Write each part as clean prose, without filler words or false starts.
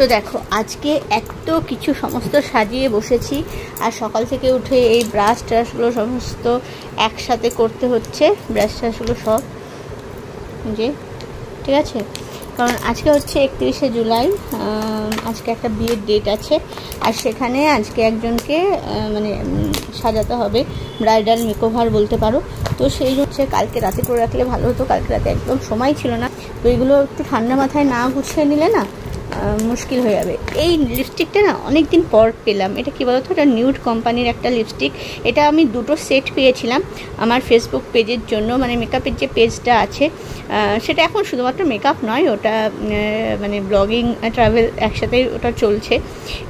তো দেখো আজকে এত কিছু সমস্ত সাজিয়ে বসেছি, আর সকাল থেকে উঠে এই ব্রাশ ট্রাশগুলো সমস্ত একসাথে করতে হচ্ছে। ব্রাশ ট্রাশগুলো সব যে ঠিক আছে, কারণ আজকে হচ্ছে 31শে জুলাই, আজকে একটা বিয়ের ডেট আছে, আর সেখানে আজকে একজনকে মানে সাজাতে হবে, ব্রাইডাল মেকওভার বলতে পারো। তো সেই হচ্ছে কালকে রাতে করে রাখলে ভালো হতো, কালকে রাতে একদম সময় ছিল না। তো এগুলো একটু ঠান্ডা মাথায় না গুছিয়ে নিলে না মুশকিল হয়ে যাবে। এই লিপস্টিকটা না অনেক দিন পর পেলাম। এটা কী বলতো, এটা নিউড কোম্পানির একটা লিপস্টিক। এটা আমি দুটো সেট পেয়েছিলাম আমার ফেসবুক পেজের জন্য, মানে মেকআপের যে পেজটা আছে সেটা এখন শুধুমাত্র মেকআপ নয়, ওটা মানে ব্লগিং ট্রাভেল একসাথেই ওটা চলছে।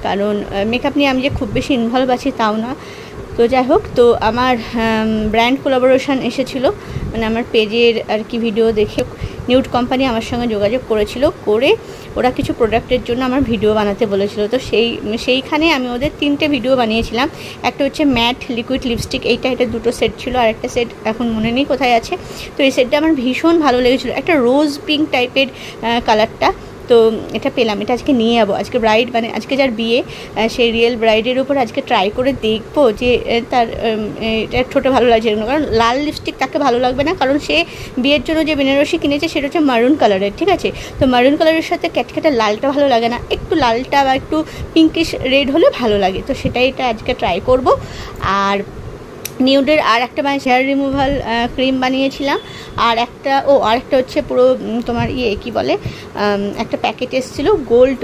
কারণ মেকআপ নিয়ে আমি যে খুব বেশি ইনভলভ আছি তাও না। তো যাই হোক, তো আমার ব্র্যান্ড কোলাবোরেশন এসেছিলো, মানে আমার পেজের আর কি ভিডিও দেখে নিউড কোম্পানি আমার সঙ্গে যোগাযোগ করেছিল, করে ওরা কিছু প্রোডাক্টের জন্য আমার ভিডিও বানাতে বলেছিল। তো সেইখানে আমি ওদের 3টে ভিডিও বানিয়েছিলাম। একটা হচ্ছে ম্যাট লিকুইড লিপস্টিক, এটা দুটো সেট ছিল, আর একটা সেট এখন মনে নেই কোথায় আছে। তো এই সেটটা আমার ভীষণ ভালো লেগেছিলো, একটা রোজ পিঙ্ক টাইপের কালারটা। তো এটা পেলাম, এটা আজকে নিয়ে যাবো। আজকে ব্রাইড মানে আজকে যার বিয়ে, সেই রিয়েল ব্রাইডের উপর আজকে ট্রাই করে দেখবো যে তার এটা ঠোঁটে ভালো লাগছে। কারণ লাল লিপস্টিক তাকে ভালো লাগবে না, কারণ সে বিয়ের জন্য যে বেনারসি কিনেছে সেটা হচ্ছে মারুন কালারের, ঠিক আছে। তো মারুন কালারের সাথে ক্যাটক্যাটে লালটা ভালো লাগে না, একটু লালটা বা একটু পিঙ্কিশ রেড হলে ভালো লাগে। তো সেটাই এটা আজকে ট্রাই করব। আর নিউডের আর একটা মানে হেয়ার রিমুভাল ক্রিম বানিয়েছিলাম, আর একটা আরেকটা হচ্ছে পুরো তোমার কি বলে একটা প্যাকেট এসেছিলো গোল্ড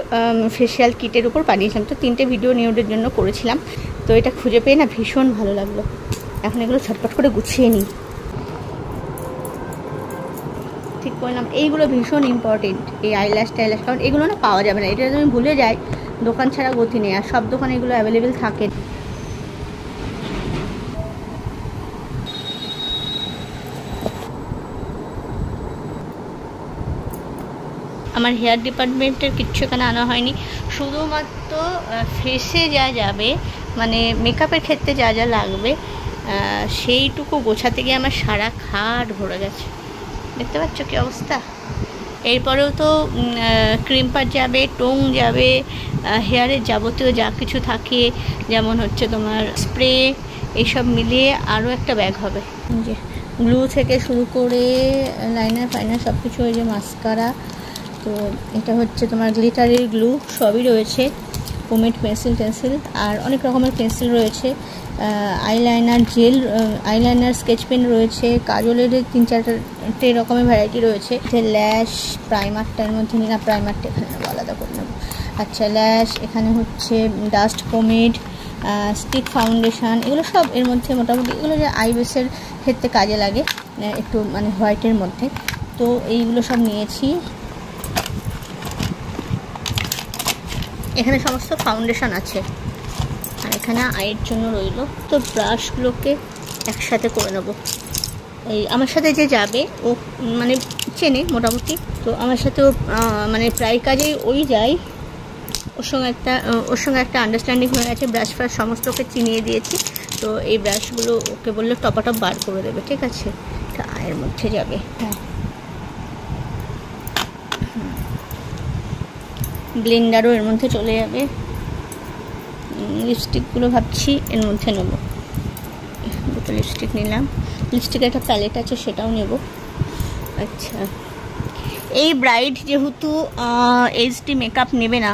ফেশিয়াল কিটের উপর বানিয়েছিলাম। তো 3টে ভিডিও নিউডের জন্য করেছিলাম। তো এটা খুঁজে পেয়ে না ভীষণ ভালো লাগলো। এখন এগুলো ছটপট করে গুছিয়ে নিই, ঠিক করলাম। এইগুলো ভীষণ ইম্পর্টেন্ট, এই আইল্যাশ টাইল্যাশ, কারণ এগুলো না পাওয়া যাবে না। এটা যদি ভুলে যাই দোকান ছাড়া গতি নেই, আর সব দোকানে এগুলো অ্যাভেলেবেল থাকে। আমার হেয়ার ডিপার্টমেন্টের কিচ্ছু এখানে আনা হয়নি, শুধুমাত্র ফেসে যা যাবে মানে মেকআপের ক্ষেত্রে যা যা লাগবে সেইটুকু গোছাতে গিয়ে আমার সারা খাট ভরে গেছে। দেখতে পাচ্ছ কী অবস্থা। এরপরেও তো ক্রিম পার যাবে, টোং যাবে, হেয়ারের যাবতীয় যা কিছু থাকে, যেমন হচ্ছে তোমার স্প্রে, এইসব মিলিয়ে আরও একটা ব্যাগ হবে। যে গ্লু থেকে শুরু করে লাইনার ফাইনার সব কিছু, ওই যে মাস্কারা, তো এটা হচ্ছে তোমার গ্লিটারের গ্লু সবই রয়েছে, পোমেড পেন্সিল টেন্সিল, আর অনেক রকমের পেন্সিল রয়েছে, eyeliner gel, eyeliner sketch pen রয়েছে, কাজলের 3-4টে রকমের ভ্যারাইটি রয়েছে। ল্যাশ প্রাইমারটার মধ্যে নিলাম, প্রাইমারটা এখানে নেবো, আলাদা করে নেবো। আচ্ছা, ল্যাশ, এখানে হচ্ছে ডাস্ট পোমেড, স্টিক ফাউন্ডেশন, এগুলো সব এর মধ্যে মোটামুটি। এগুলো যে আইবেসের ক্ষেত্রে কাজে লাগে একটু মানে হোয়াইটের মধ্যে, তো এইগুলো সব নিয়েছি। এখানে সমস্ত ফাউন্ডেশন আছে, আর এখানে আইয়ের জন্য রইল। তো ব্রাশগুলোকে একসাথে করে নেব। এই আমার সাথে যে যাবে ও মানে চেনে মোটামুটি, তো আমার সাথে ও মানে প্রায় কাজেই ওই যায়, ওর সঙ্গে একটা আন্ডারস্ট্যান্ডিং হয়ে গেছে। ব্রাশ ফ্রাশ সমস্ত ওকে চিনিয়ে দিয়েছি। তো এই ব্রাশগুলো ওকে বললে টপাটপ বার করে দেবে, ঠিক আছে। এটা আয়ের মধ্যে যাবে। হ্যাঁ, ব্লেন্ডারও এর মধ্যে চলে যাবে। লিপস্টিকগুলো ভাবছি এর মধ্যে নেব, দুটো লিপস্টিক নিলাম। লিপস্টিকের একটা প্যালেট আছে সেটাও নেব। আচ্ছা, এই ব্রাইড যেহেতু এইচডি মেকআপ নেবে না,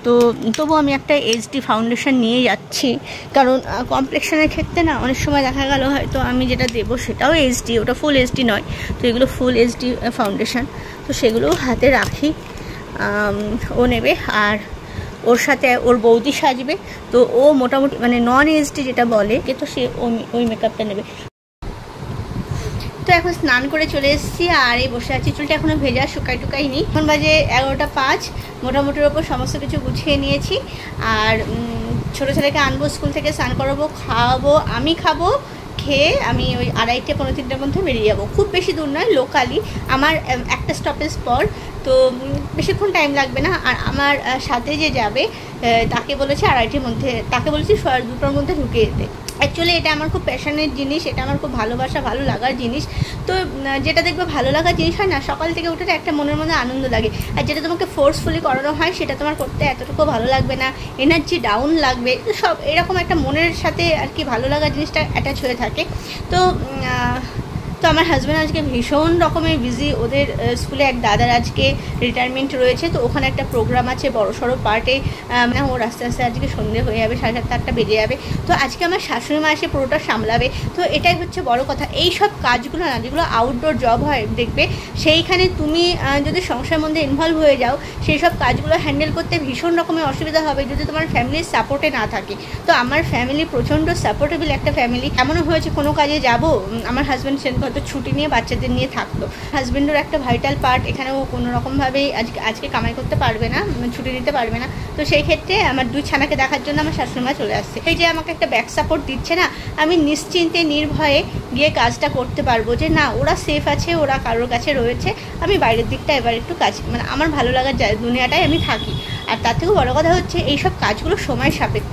তো তবু আমি একটা এইচডি ফাউন্ডেশন নিয়ে যাচ্ছি, কারণ কমপ্লেক্সনের ক্ষেত্রে না অনেক সময় দেখা গেল হয়তো আমি যেটা দেবো সেটাও এইচডি, ওটা ফুল এইচডি নয়। তো এগুলো ফুল এইচডি ফাউন্ডেশন, তো সেগুলো হাতে রাখি। ও নেবে, আর ওর সাথে ওর বৌদি সাজবে, তো ও মোটামুটি মানে নন এইচডি যেটা বলে, তো সে ওই মেকআপটা নেবে। তো এখন স্নান করে চলে এসেছি, আর এই বসে আছি। চুলটা এখনও ভেজা, শুকাই নি। এখন বাজে 11টা 5, মোটামুটির ওপর সমস্ত কিছু গুছিয়ে নিয়েছি। আর ছোটো ছেলেকে আনবো স্কুল থেকে, স্নান করাবো, খাওয়াবো, আমি খাবো, খেয়ে আমি ওই 2:30-3:45 মধ্যে বেরিয়ে যাবো। খুব বেশি দূর নয়, লোকালি, আমার একটা স্টপেজ পর, তো বেশিক্ষণ টাইম লাগবে না। আর আমার সাথে যে যাবে তাকে বলেছি 2:30 মধ্যে, তাকে বলেছি 2:30 মধ্যে ঢুকে যেতে। অ্যাকচুয়ালি এটা আমার খুব প্যাশনের জিনিস, এটা আমার খুব ভালোবাসা ভালো লাগার জিনিস। তো যেটা দেখবে ভালো লাগার জিনিস হয় না, সকাল থেকে উঠে একটা মনের মধ্যে আনন্দ লাগে। আর যেটা তোমাকে ফোর্সফুলি করানো হয় সেটা তোমার করতে এতটুকু ভালো লাগবে না, এনার্জি ডাউন লাগবে, সব এরকম একটা মনের সাথে আর কি ভালো লাগার জিনিসটা অ্যাটাচ হয়ে থাকে। তো আমার হাজব্যান্ড আজকে ভীষণ রকমের বিজি, ওদের স্কুলে এক দাদার আজকে রিটায়ারমেন্ট রয়েছে, তো ওখানে একটা প্রোগ্রাম আছে বড় সড়ো পার্টে, মানে ও আস্তে আস্তে আজকে সন্ধে হয়ে যাবে, 7:30-8টা বেজে যাবে। তো আজকে আমার শাশুড়ি মা এসে পুরোটা সামলাবে। তো এটাই হচ্ছে বড় কথা। এই সব কাজগুলো না, যেগুলো আউটডোর জব হয় দেখবে, সেইখানে তুমি যদি সংসারের মধ্যে ইনভলভ হয়ে যাও, সেই সব কাজগুলো হ্যান্ডেল করতে ভীষণ রকমের অসুবিধা হবে যদি তোমার ফ্যামিলির সাপোর্টে না থাকে। তো আমার ফ্যামিলি প্রচণ্ড সাপোর্টেবল একটা ফ্যামিলি। এমনও হয়েছে কোনো কাজে যাব, আমার হাজব্যান্ড সেদিন হয়তো ছুটি নিয়ে বাচ্চাদের নিয়ে থাকতো, হাজব্যান্ডের একটা ভাইটাল পার্ট, এখানেও কোনো রকমভাবেই আজকে কামাই করতে পারবে না, ছুটি নিতে পারবে না। তো সেই ক্ষেত্রে আমার 2 ছানাকে দেখার জন্য আমার শাশুড়িমা চলে আসছে। এই যে আমাকে একটা ব্যাক সাপোর্ট দিচ্ছে না, আমি নিশ্চিন্তে নির্ভয়ে গিয়ে কাজটা করতে পারবো, যে না ওরা সেফ আছে, ওরা কারোর কাছে রয়েছে, আমি বাইরের দিকটা এবার একটু কাজ, মানে আমার ভালো লাগার দুনিয়াটায় আমি থাকি। আর তার থেকেও বড়ো কথা হচ্ছে এইসব কাজগুলো সময় সাপেক্ষ।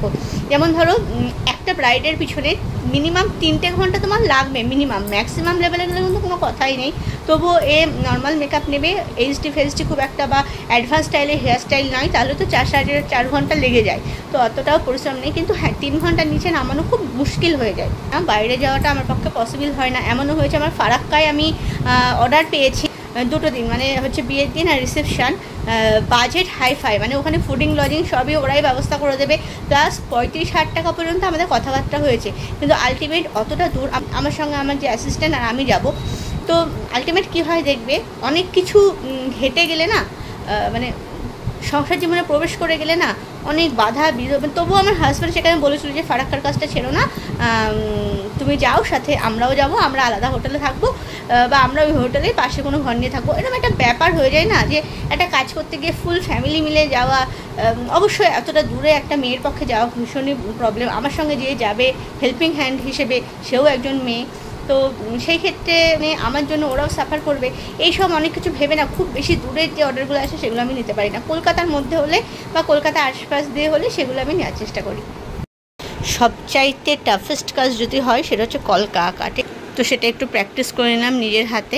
যেমন ধরো একটা ব্রাইডের পিছনে মিনিমাম 3টে ঘন্টা তোমার লাগবে, মিনিমাম, ম্যাক্সিমাম লেভেলে গেলে কিন্তু কোনো কথাই নেই। তবুও নর্মাল মেকআপ নেবে, এইচডি ফেসডি খুব একটা বা অ্যাডভান্স স্টাইলে হেয়ার স্টাইল নয়, তাহলে তো 4 ঘন্টা লেগে যায়। তো অতটাও পরিশ্রম নেই, কিন্তু হ্যাঁ 3 ঘন্টার নিচে নামানো খুব মুশকিল হয়ে যায়। বাইরে যাওয়াটা আমার পক্ষে পসিবল হয় না। এমনও হয়েছে আমার ফারাক্কায় আমি অর্ডার পেয়েছি 2টো দিন, মানে হচ্ছে বিয়ের দিন আর রিসেপশান, বাজেট হাইফাই, মানে ওখানে ফুডিং লজিং সবই ওরাই ব্যবস্থা করে দেবে, প্লাস 35-60 টাকা পর্যন্ত আমাদের কথাবার্তা হয়েছে। কিন্তু আলটিমেট অতটা দূর, আমার সঙ্গে আমার যে অ্যাসিস্ট্যান্ট আর আমি যাব। তো আলটিমেট কী হয় দেখবে, অনেক কিছু হেঁটে গেলে না, মানে সংসার জীবনে প্রবেশ করে গেলে না অনেক বাধা বিরোধ। তবুও আমার হাজব্যান্ড সেখানে বলেছিল যে ফারাক্কার কাজটা ছেড়ো না, তুমি যাও, সাথে আমরাও যাব, আমরা আলাদা হোটেলে থাকবো, বা আমরা ওই হোটেলের পাশে কোনো ঘর নিয়ে থাকবো। এরকম একটা ব্যাপার হয়ে যায় না, যে একটা কাজ করতে গিয়ে ফুল ফ্যামিলি মিলে যাওয়া। অবশ্যই এতটা দূরে একটা মেয়ের পক্ষে যাওয়া ভীষণই প্রবলেম। আমার সঙ্গে যে যাবে হেল্পিং হ্যান্ড হিসেবে, সেও একজন মেয়ে। তো সেই ক্ষেত্রে আমার জন্য ওরাও সাফার করবে, এইসব অনেক কিছু ভেবে না খুব বেশি দূরের যে অর্ডারগুলো আসে সেগুলো আমি নিতে পারি না। কলকাতার মধ্যে হলে বা কলকাতার আশপাশ দিয়ে হলে সেগুলো আমি নেওয়ার চেষ্টা করি। সবচাইতে টাফেস্ট কাজ যদি হয় সেটা হচ্ছে কলকা কাটে, তো সেটা একটু প্র্যাকটিস করে নিলাম নিজের হাতে।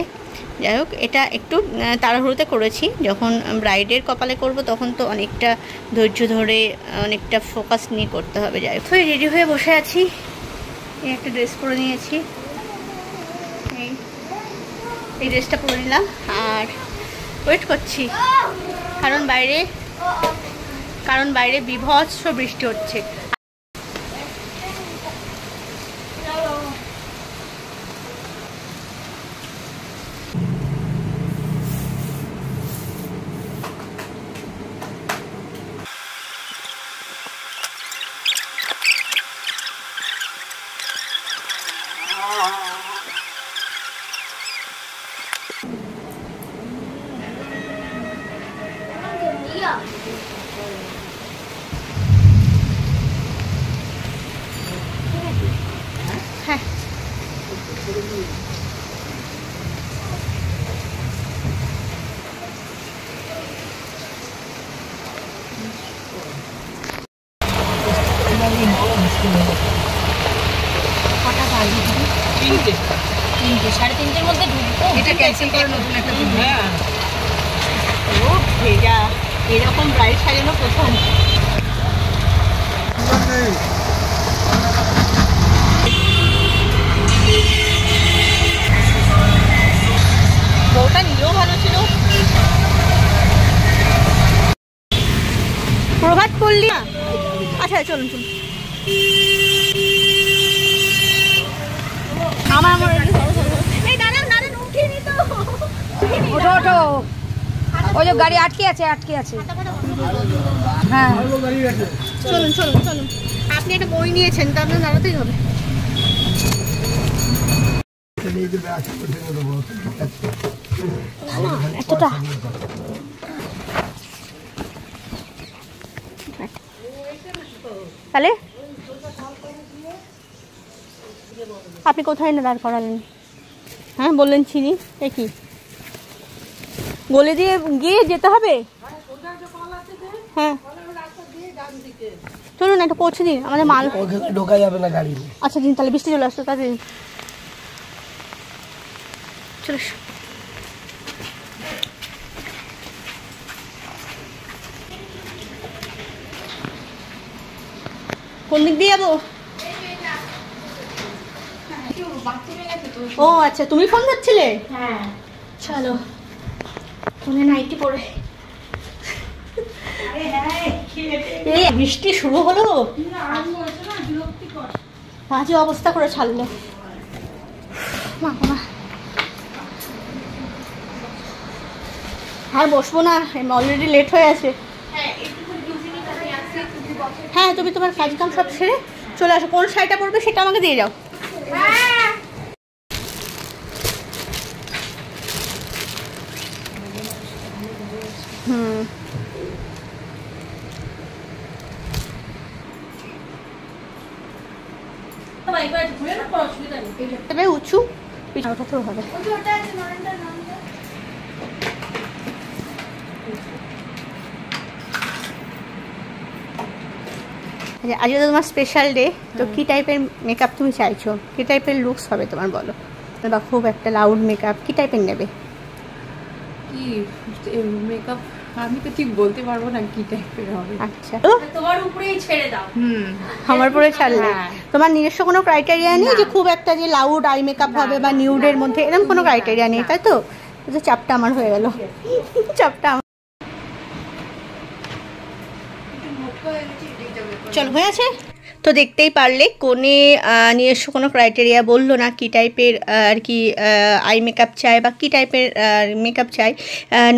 যাই হোক, এটা একটু তাড়াহুড়োতে করেছি, যখন ব্রাইডের কপালে করব তখন তো অনেকটা ধৈর্য ধরে অনেকটা ফোকাস নিয়ে করতে হবে। যাই হোক, রেডি হয়ে বসে আছি, একটা ড্রেস পরে নিয়েছি, এই ড্রেসটা পরে নিলাম আর ওয়েট করছি, কারণ বাইরে বিভৎস বৃষ্টি হচ্ছে। হ্যাঁ, কটা বাজে? 3টে, 3:30-এর মধ্যে ঢুকবো। এটা ক্যান্সেল করে নতুন একটা দিন। হ্যাঁ, ও ভেজা, এরকম ব্রাইড সাজানো প্রথম। বউটা নিলেও ভালো ছিল। প্রভাত পড়লি না? আচ্ছা চলুন চলুন, আমার এই দাঁড়ান দাঁড়ান, উঠিনি তো। ওঠো ওঠো, ওই যে গাড়ি আটকে আছে। হ্যাঁ চলুন চলুন চলুন, আপনি একটা বই নিয়েছেন, তো আপনার দাঁড়াতেই হবে। এতটা তাহলে আপনি কোথায় না দাঁড় করালেন? হ্যাঁ বললেন চিনি, এ কি গলে দিয়ে গিয়ে যেতে হবে? হ্যাঁ চলুন একটা পৌঁছে দিন আমাদের মাল ঢোকা যাবে না গাড়ি। আচ্ছা দিন তাহলে, বৃষ্টি চলে আসতো তাহলে চলো। কোন দিক দিয়ে যাবো? ও আচ্ছা, তুমি ফোন করছিলে? হ্যাঁ চলো ফোনে নাইটি পরে। এই বৃষ্টি শুরু হলো, বাজে অবস্থা করে ছাড়লো। আর বসবো না, অলরেডি লেট হয়ে আছে। হ্যাঁ তুমি তোমার কাজ কাম সব ছেড়ে চলে আসো। কোন শাড়িটা পরবে সেটা আমাকে দিয়ে যাও। তবে উঁচু পিছনটা তো হবে। আজকে তো তোমার স্পেশাল ডে, তো কি টাইপের মেকআপ তুমি চাইছো? কি টাইপের লুকস হবে তোমার বলো? বা খুব একটা লাউড মেকআপ কি টাইপের নেবে? কি মেকআপ আমি তো ঠিক বলতে পারবো না কি টাইপের হবে। আচ্ছা তোমার উপরেই ছেড়ে দাও। আমার পরে ছাড়লে হ্যাঁ। তোমার নিজস্ব কোনো ক্রাইটেরিয়া নেই যে খুব একটা যে লাউড আই মেকআপ হবে বা নিউডের মধ্যে, এরকম কোনো ক্রাইটেরিয়া নেই তাই তো? চাপটা আমার হয়ে গেল, চাপটা চল হয়ে আছে। তো দেখতেই পারলে কোনে নিজস্ব কোনো ক্রাইটেরিয়া বললো না কি টাইপের আর কি আই মেকআপ চাই বা কী টাইপের মেকআপ চাই।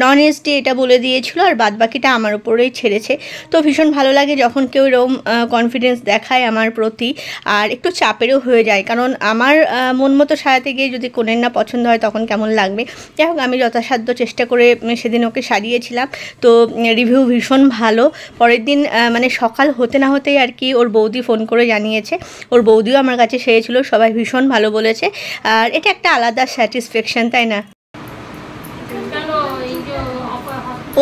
নন এইচডি এটা বলে দিয়েছিল, আর বাদ বাকিটা আমার উপরেই ছেড়েছে। তো ভীষণ ভালো লাগে যখন কেউ এরকম কনফিডেন্স দেখায় আমার প্রতি, আর একটু চাপেরও হয়ে যায়, কারণ আমার মন মতো সাজাতে গিয়ে যদি কোনের না পছন্দ হয় তখন কেমন লাগবে। যাই হোক, আমি যথাসাধ্য চেষ্টা করে সেদিন ওকে সারিয়েছিলাম। তো রিভিউ ভীষণ ভালো। পরের দিন মানে সকাল হতে না হতেই আর কি ওর বৌদি ফোন করে জানিয়েছে, ওর বৌদিও আমার কাছে সেরেছিল, সবাই ভীষণ ভালো বলেছে। আর এটা একটা আলাদা স্যাটিসফ্যাকশন, তাই না?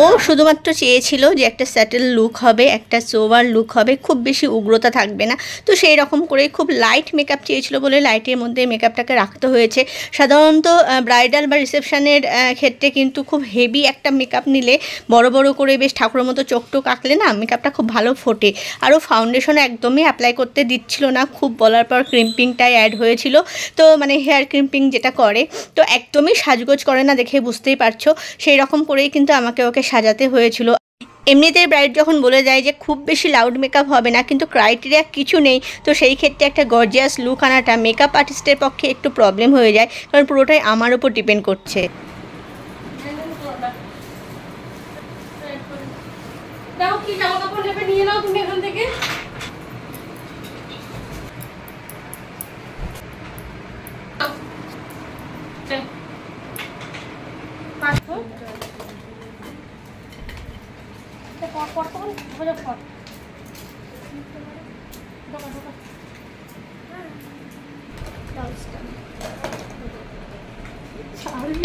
ও শুধুমাত্র চেয়েছিল যে একটা স্যাটেল লুক হবে, একটা সোভার লুক হবে, খুব বেশি উগ্রতা থাকবে না। তো সেই রকম করেই খুব লাইট মেকআপ চেয়েছিল বলে লাইটের মধ্যে মেকআপটাকে রাখতে হয়েছে। সাধারণত ব্রাইডাল বা রিসেপশনের ক্ষেত্রে কিন্তু খুব হেভি একটা মেকআপ নিলে বড় বড় করে বেশ ঠাকুরের মতো চোখ টোক আঁকলে না মেকআপটা খুব ভালো ফোটে। আরও ফাউন্ডেশন একদমই অ্যাপ্লাই করতে দিচ্ছিল না, খুব বলার পর ক্রিম্পিংটাই অ্যাড হয়েছিল। তো মানে হেয়ার ক্রিম্পিং যেটা করে, তো একদমই সাজগোজ করে না, দেখে বুঝতেই পারছো। সেই রকম করেই কিন্তু আমাকে ওকে সাজাতে হয়েছিল। এমনিতে ব্রাইড যখন বলে যায় যে খুব বেশি লাউড মেকআপ হবে না, কিন্তু ক্রাইটেরিয়া কিছু নেই, তো সেই ক্ষেত্রে একটা গর্জিয়াস লুক আনাটা মেকআপ আর্টিস্টের পক্ষে একটু প্রবলেম হয়ে যায়, কারণ পুরোটাই আমার উপর ডিপেন্ড করছে। দাও কি জামা কাপড় নেবে নিয়ে নাও তুমি এখান থেকে।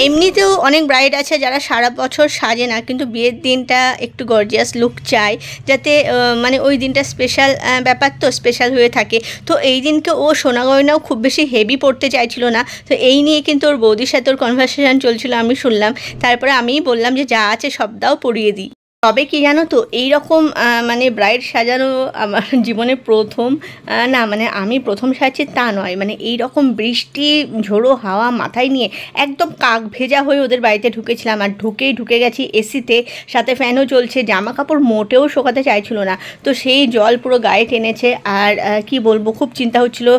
এমনিতেও অনেক ব্রাইড আছে যারা সারা বছর সাজে না, কিন্তু বিয়ের দিনটা একটু গর্জিয়াস লুক চায়, যাতে মানে ওই দিনটা স্পেশাল ব্যাপার, তো স্পেশাল হয়ে থাকে। তো এই দিনকে ও সোনা গয়নাও খুব বেশি হেভি পড়তে চাইছিল না। তো এই নিয়ে কিন্তু ওর বৌদির সাথে ওর কনভারসেশন চলছিল, আমি শুনলাম। তারপরে আমিই বললাম যে যা আছে সব দাও, পরিয়ে দিই। তবে কি জানো তো, এই রকম মানে ব্রাইড সাজানো আমার জীবনে প্রথম, না মানে আমি প্রথম সাজছি তা নয়, মানে এই রকম বৃষ্টি ঝোড়ো হাওয়া মাথায় নিয়ে একদম কাক ভেজা হয়ে ওদের বাড়িতে ঢুকেছিলাম। আর ঢুকে গেছি এসিতে, সাথে ফ্যানও চলছে, জামা কাপড় মোটেও শোকাতে চাইছিল না। তো সেই জল পুরো গায়ে টেনেছে। আর কি বলবো, খুব চিন্তা হচ্ছিল।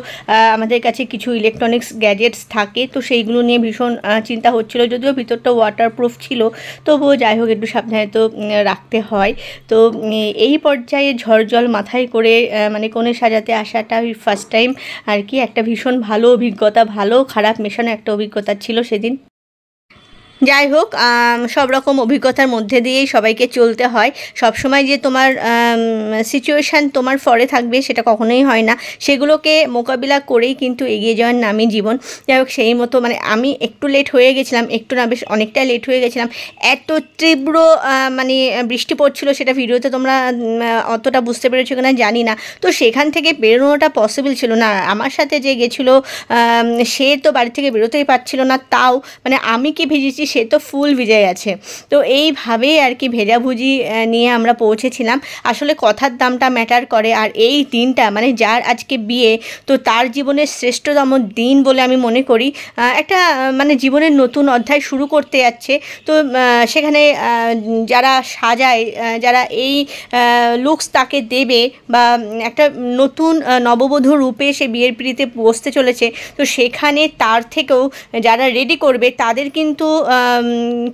আমাদের কাছে কিছু ইলেকট্রনিক্স গ্যাজেটস থাকে, তো সেইগুলো নিয়ে ভীষণ চিন্তা হচ্ছিল, যদিও ভিতরটা ওয়াটারপ্রুফ ছিল, তবুও যাই হোক একটু সাবধানে তো রাখতে হয়। তো এই পর্যায়ে ঝড় জল মাথায় করে মানে কনে সাজাতে আসাটা ফার্স্ট টাইম আর কি, একটা ভীষণ ভালো অভিজ্ঞতা, ভালো খারাপ মেশানো একটা অভিজ্ঞতা ছিল সেদিন। যাই হোক, সব রকম অভিজ্ঞতার মধ্যে দিয়েই সবাইকে চলতে হয়। সবসময় যে তোমার সিচুয়েশান তোমার ফরে থাকবে সেটা কখনোই হয় না, সেগুলোকে মোকাবিলা করেই কিন্তু এগিয়ে যাওয়ার নামই জীবন। যাই হোক, সেই মতো মানে আমি একটু লেট হয়ে গেছিলাম, একটু না বেশ অনেকটাই লেট হয়ে গেছিলাম। এত তীব্র মানে বৃষ্টি পড়ছিল, সেটা ভিডিওতে তোমরা অতটা বুঝতে পেরেছো কিনা জানি না। তো সেখান থেকে বেরোনোটা পসিবল ছিল না। আমার সাথে যে গেছিলো সে তো বাড়ি থেকে বেরোতেই পারছিল না, তাও মানে আমি কি ভিজেছি সে তো ফুল ভিজে গেছে। তো এইভাবেই আর কি ভেজাভুজি নিয়ে আমরা পৌঁছেছিলাম। আসলে কথার দামটা ম্যাটার করে, আর এই দিনটা মানে যার আজকে বিয়ে, তো তার জীবনের শ্রেষ্ঠতম দিন বলে আমি মনে করি। একটা মানে জীবনের নতুন অধ্যায় শুরু করতে যাচ্ছে, তো সেখানে যারা সাজায়, যারা এই লুকস তাকে দেবে, বা একটা নতুন নববধূ রূপে সে বিয়ের পিঁড়িতে বসতে চলেছে, তো সেখানে তার থেকেও যারা রেডি করবে তাদের কিন্তু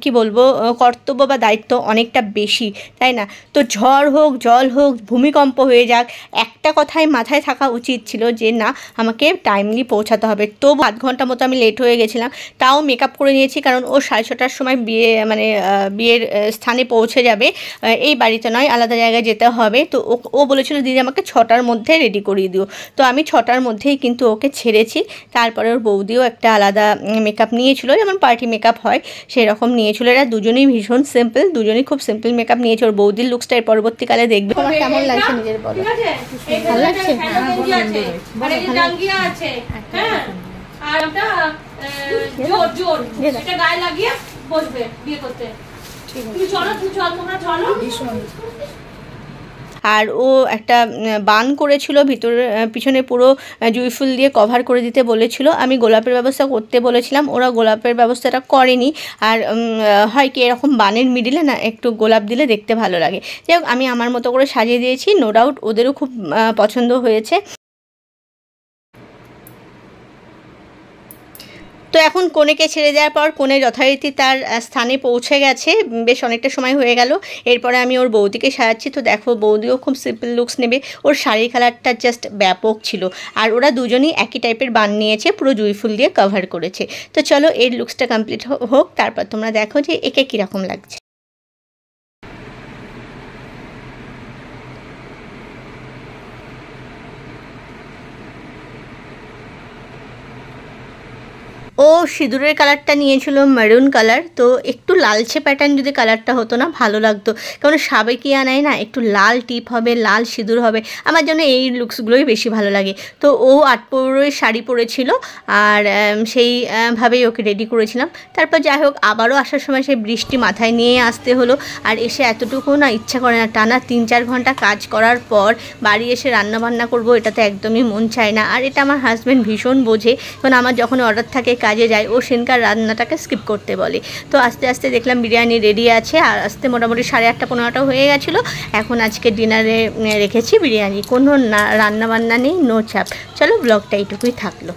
কি বলবো, কর্তব্য বা দায়িত্ব অনেকটা বেশি, তাই না? তো ঝড় হোক, জল হোক, ভূমিকম্প হয়ে যাক, একটা কথাই মাথায় থাকা উচিত ছিল যে না, আমাকে টাইমলি পৌঁছাতে হবে। তবু আধ ঘন্টা মতো আমি লেট হয়ে গেছিলাম, তাও মেকআপ করে নিয়েছি, কারণ ও 6:30টার সময় বিয়ের স্থানে পৌঁছে যাবে, এই বাড়িতে নয়, আলাদা জায়গায় যেতে হবে। তো ও বলেছিল দিদি আমাকে 6টার মধ্যে রেডি করিয়ে দিও। তো আমি 6টার মধ্যেই কিন্তু ওকে ছেড়েছি। তারপরে ওর বৌদিও একটা আলাদা মেকআপ নিয়েছিল, যেমন পার্টি মেকআপ হয় সেরকম নিয়েছিল। এরা দুজনেই ভীষণ সিম্পল, দুজনেই খুব সিম্পল মেকআপ নিয়েছে। ওর বৌদির লুকসটা এর পরবর্তীকালে দেখবে। তোমার কেমন লাগছে নিজের বলো? ভালো লাগছে? আর ও একটা বান করেছিল ভিতরে, পিছনে পুরো জুঁই ফুল দিয়ে কভার করে দিতে বলেছিল। আমি গোলাপের ব্যবস্থা করতে বলেছিলাম, ওরা গোলাপের ব্যবস্থাটা করেনি। আর হয় কি, এরকম বানের মিডিলে না একটু গোলাপ দিলে দেখতে ভালো লাগে। যাই হোক, আমি আমার মতো করে সাজিয়ে দিয়েছি, নো ডাউট ওদেরও খুব পছন্দ হয়েছে। তো এখন কনেকে ছেড়ে দেওয়ার পর কনে যথারীতি তার স্থানে পৌঁছে গেছে, বেশ অনেকটা সময় হয়ে গেল। এরপরে আমি ওর বৌদিকে সাজাচ্ছি। তো দেখো, বৌদিও খুব সিম্পল লুকস নেবে, ওর শাড়ির কালারটা জাস্ট ব্যাপক ছিল। আর ওরা দুজনেই একই টাইপের বান নিয়েছে, পুরো জুঁই ফুল দিয়ে কভার করেছে। তো চলো এর লুকসটা কমপ্লিট হোক, তারপর তোমরা দেখো যে একে কীরকম লাগছে। ও সিঁদুরের কালারটা নিয়েছিল মেরুন কালার, তো একটু লালচে প্যাটার্ন যদি কালারটা হতো না ভালো লাগতো, কারণ সাবেকিয়ানায় না একটু লাল টিপ হবে, লাল সিঁদুর হবে, আমার জন্য এই লুকসগুলোই বেশি ভালো লাগে। তো ও 8 শাড়ি পরেছিল, আর সেইভাবেই ওকে রেডি করেছিলাম। তারপর যাই হোক, আবারও আসার সময় সেই বৃষ্টি মাথায় নিয়ে আসতে হলো। আর এসে এতটুকু না ইচ্ছা করে না, টানা 3-4 ঘন্টা কাজ করার পর বাড়ি এসে রান্নাবান্না করবো, এটা তো একদমই মন চায় না। আর এটা আমার হাজব্যান্ড ভীষণ বোঝে, কারণ আমার যখন অর্ডার থাকে কাজে যায়, ও সেনকার রান্নাটাকে স্কিপ করতে বলে। তো আস্তে আস্তে দেখলাম বিরিয়ানি রেডি আছে, আর আস্তে মোটামুটি 8:30-9টা হয়ে গেছিলো। এখন আজকে ডিনারে রেখেছি বিরিয়ানি, কোনো রান্নাবান্না নেই, নো চাপ। চলো ব্লগটা এইটুকুই থাকলো।